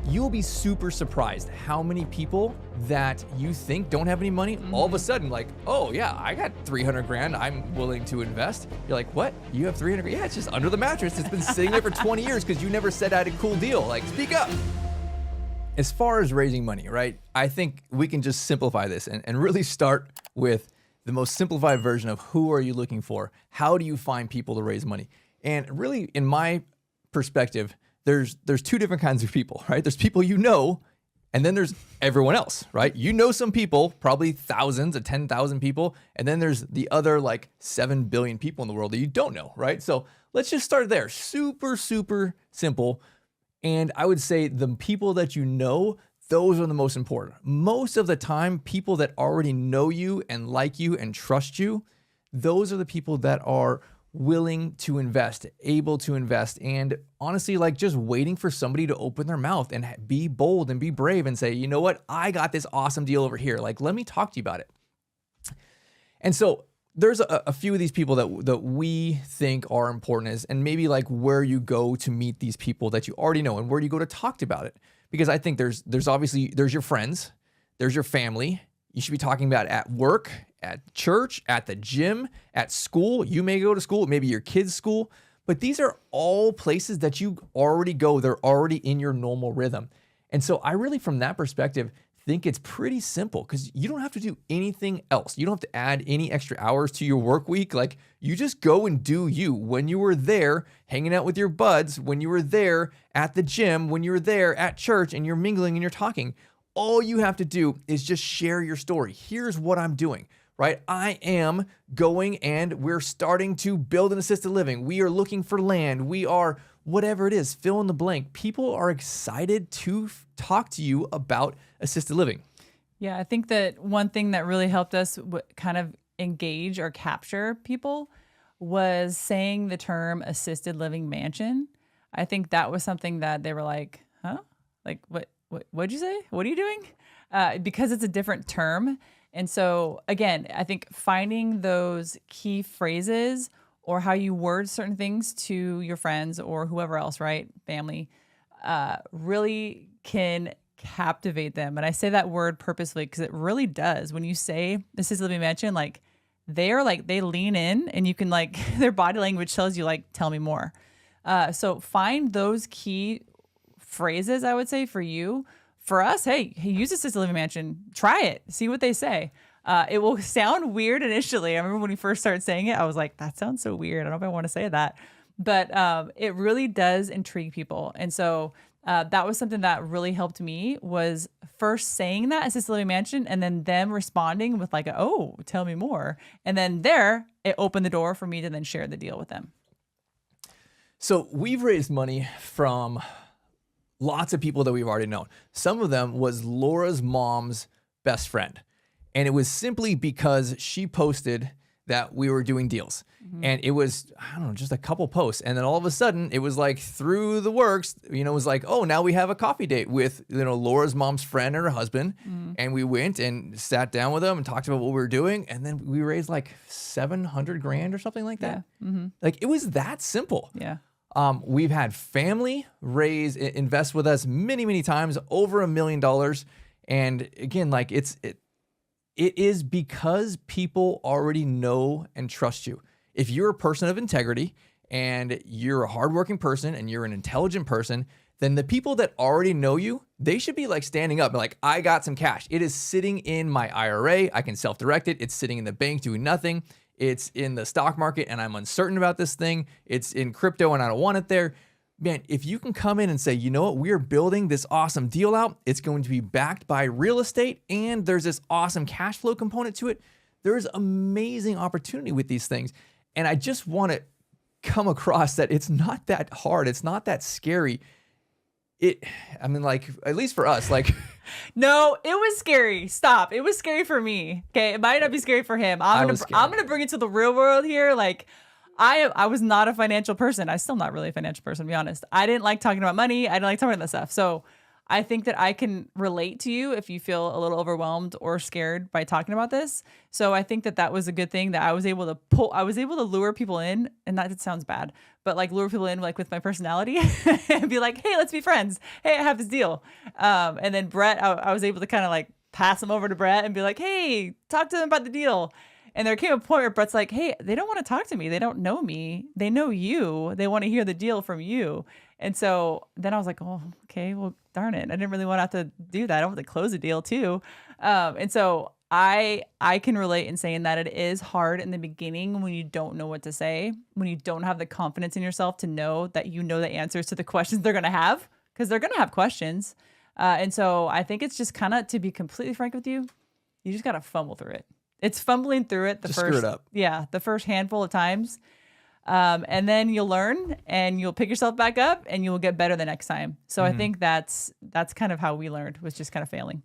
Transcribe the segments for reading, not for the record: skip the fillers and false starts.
you'll be super surprised how many people that you think don't have any money, all of a sudden like, oh yeah, I got 300 grand I'm willing to invest. You're like, what? You have 300 grand? Yeah, it's just under the mattress. It's been sitting there for 20 years because you never said I had a cool deal. Like, speak up. As far as raising money, right? I think we can just simplify this and really start with the most simplified version of who are you looking for? How do you find people to raise money? And really, in my perspective, there's two different kinds of people, right? There's people you know, and then there's everyone else, right? You know some people, probably thousands of 10,000 people, and then there's the other like 7 billion people in the world that you don't know, right? So let's just start there. Super, super simple. And I would say the people that you know, those are the most important. Most of the time, people that already know you and like you and trust you, those are the people that are willing to invest, able to invest, and honestly, like just waiting for somebody to open their mouth and be bold and be brave and say, you know what, I got this awesome deal over here. Like, let me talk to you about it. And so there's a few of these people that we think are important, and maybe like where you go to meet these people that you already know and where you go to talk about it. Because I think there's obviously, there's your friends, there's your family. You should be talking about at work, at church, at the gym, at school. You may go to school, maybe your kid's school, but these are all places that you already go. They're already in your normal rhythm. And so I really, from that perspective, think it's pretty simple because you don't have to do anything else. You don't have to add any extra hours to your work week. Like, you just go and do you. When you were there hanging out with your buds, when you were there at the gym, when you were there at church and you're mingling and you're talking, all you have to do is just share your story. Here's what I'm doing, right? I am going and we're starting to build an assisted living. We are looking for land. We are whatever it is, fill in the blank. People are excited to talk to you about assisted living. Yeah, I think that one thing that really helped us kind of engage or capture people was saying the term assisted living mansion. I think that was something that they were like, huh? Like, what'd you say? What are you doing? Because it's a different term. And so again, I think finding those key phrases or how you word certain things to your friends or whoever else, right? Family, really can captivate them. And I say that word purposely because it really does. When you say assisted living mansion, like they lean in and you can like, their body language tells you like, tell me more. So find those key phrases, I would say, for you. For us, hey, use assisted living mansion. Try it. See what they say. It will sound weird initially. I remember when we first started saying it, I was like, that sounds so weird. I don't know if I want to say that. But it really does intrigue people. And so that was something that really helped me, was first saying that assisted living mansion and then them responding with like, oh, tell me more. And then it opened the door for me to then share the deal with them. So we've raised money from lots of people that we've already known. Some of them was Laura's mom's best friend. And it was simply because she posted that we were doing deals. Mm-hmm. And it was, I don't know, just a couple posts. And then all of a sudden it was like through the works, it was like, oh, now we have a coffee date with, Laura's mom's friend and her husband. Mm-hmm. And we went and sat down with them and talked about what we were doing. And then we raised like 700 grand or something like that. Yeah. Mm-hmm. Like, it was that simple. Yeah. We've had family invest with us many, many times, over $1 million. And again, like it is because people already know and trust you. If you're a person of integrity and you're a hardworking person and you're an intelligent person, then the people that already know you, they should be like standing up and like, I got some cash. It is sitting in my IRA. I can self-direct it. It's sitting in the bank doing nothing. It's in the stock market and I'm uncertain about this thing. It's in crypto and I don't want it there. Man, if you can come in and say, you know what, we're building this awesome deal out. It's going to be backed by real estate and there's this awesome cash flow component to it. There's amazing opportunity with these things. And I just want to come across that it's not that hard. It's not that scary. At least for us, like. No, it was scary. Stop. It was scary for me. Okay. It might not be scary for him. I'm going to bring it to the real world here. Like, I was not a financial person. I'm still not really a financial person, to be honest. I didn't like talking about money. I didn't like talking about that stuff. So I think that I can relate to you if you feel a little overwhelmed or scared by talking about this. So I think that that was a good thing that I was able to lure people in, and that sounds bad, but like lure people in like with my personality and be like, hey, let's be friends. Hey, I have this deal. And then Brett, I was able to kind of like pass him over to Brett and be like, hey, talk to them about the deal. And there came a point where Brett's like, hey, they don't want to talk to me. They don't know me. They know you. They want to hear the deal from you. And so then I was like, oh, okay, well, darn it. I didn't really want to have to do that. I want to close a deal too. And so I can relate in saying that it is hard in the beginning when you don't know what to say, when you don't have the confidence in yourself to know that you know the answers to the questions they're going to have, because they're going to have questions. And so I think it's just kind of, to be completely frank with you, you just got to fumble through it. It's fumbling through it Just screw it up. the first handful of times. And then you'll learn and you'll pick yourself back up and you'll get better the next time. So I think that's kind of how we learned, was just kind of failing.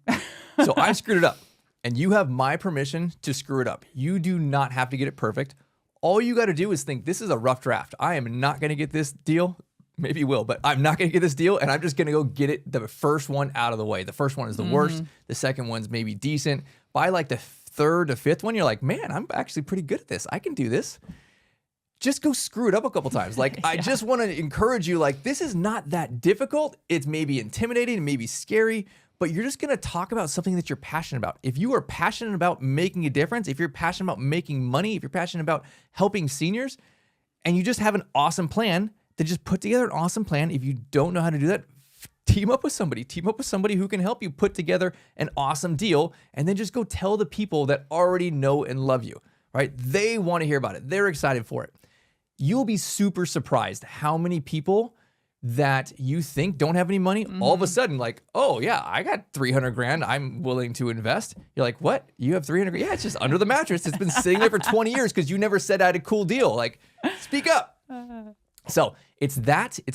So I screwed it up, and you have my permission to screw it up. You do not have to get it perfect. All you got to do is think, this is a rough draft. I am not going to get this deal. Maybe you will, but I'm not going to get this deal, and I'm just going to go get it, the first one out of the way. The first one is the worst. The second one's maybe decent. By like the third or fifth one, you're like, man, I'm actually pretty good at this. I can do this. Just go screw it up a couple times. Like, I just want to encourage you, like, this is not that difficult. It's maybe intimidating, maybe scary, but you're just going to talk about something that you're passionate about. If you are passionate about making a difference, if you're passionate about making money, if you're passionate about helping seniors, and you just have an awesome plan, then just put together an awesome plan. If you don't know how to do that, team up with somebody. Team up with somebody who can help you put together an awesome deal, and then just go tell the people that already know and love you, right? They want to hear about it. They're excited for it. You'll be super surprised how many people that you think don't have any money, all of a sudden, like, oh yeah, I got 300 grand. I'm willing to invest. You're like, what? You have 300 grand? Yeah, it's just under the mattress. It's been sitting there for 20 years because you never said I had a cool deal. Like, speak up. So it's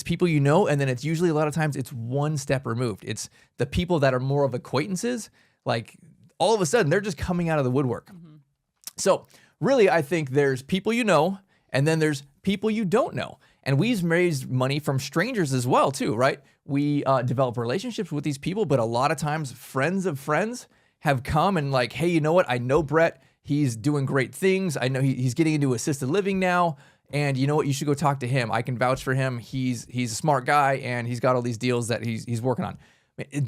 people you know, and then it's usually a lot of times it's one step removed. It's the people that are more of acquaintances, like all of a sudden they're just coming out of the woodwork. So really, I think there's people you know, and then there's people you don't know. And we've raised money from strangers as well too, right? We develop relationships with these people, but a lot of times friends of friends have come and like, hey, you know what? I know Brett. He's doing great things. I know he's getting into assisted living now. And you know what? You should go talk to him. I can vouch for him. He's a smart guy, and he's got all these deals that he's working on.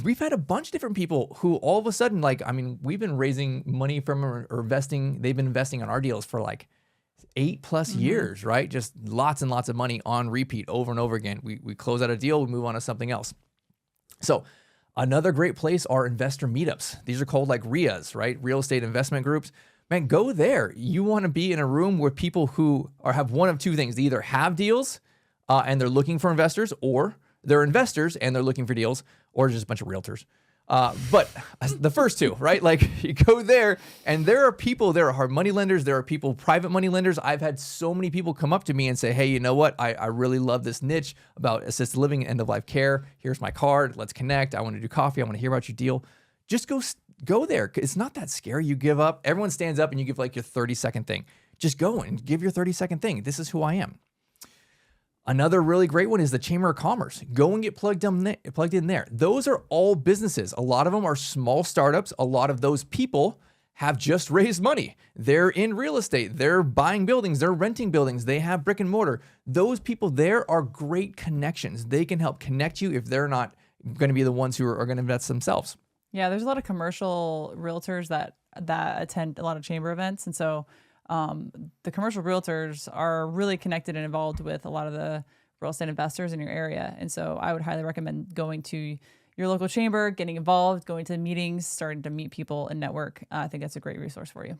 We've had a bunch of different people who all of a sudden, like, I mean, we've been raising money from or investing. They've been investing on our deals for like 8+ years, right? Just lots and lots of money on repeat over and over again. We close out a deal, we move on to something else. So another great place are investor meetups. These are called like RIAs, right? Real estate investment groups. Man, go there. You want to be in a room where people who have one of two things. They either have deals and they're looking for investors, or they're investors and they're looking for deals, or just a bunch of realtors. But the first two, right? Like, you go there and there are people, there are hard money lenders, there are people, private money lenders. I've had so many people come up to me and say, hey, you know what? I really love this niche about assisted living and end-of-life care. Here's my card. Let's connect. I want to do coffee. I want to hear about your deal. Just go there. It's not that scary. You give up. Everyone stands up and you give like your 30-second thing. Just go and give your 30-second thing. This is who I am. Another really great one is the Chamber of Commerce. Go and get plugged in there. Those are all businesses. A lot of them are small startups. A lot of those people have just raised money. They're in real estate. They're buying buildings. They're renting buildings. They have brick and mortar. Those people there are great connections. They can help connect you if they're not going to be the ones who are going to invest themselves. Yeah, there's a lot of commercial realtors that attend a lot of chamber events. And so the commercial realtors are really connected and involved with a lot of the real estate investors in your area. And so I would highly recommend going to your local chamber, getting involved, going to meetings, starting to meet people and network. I think that's a great resource for you.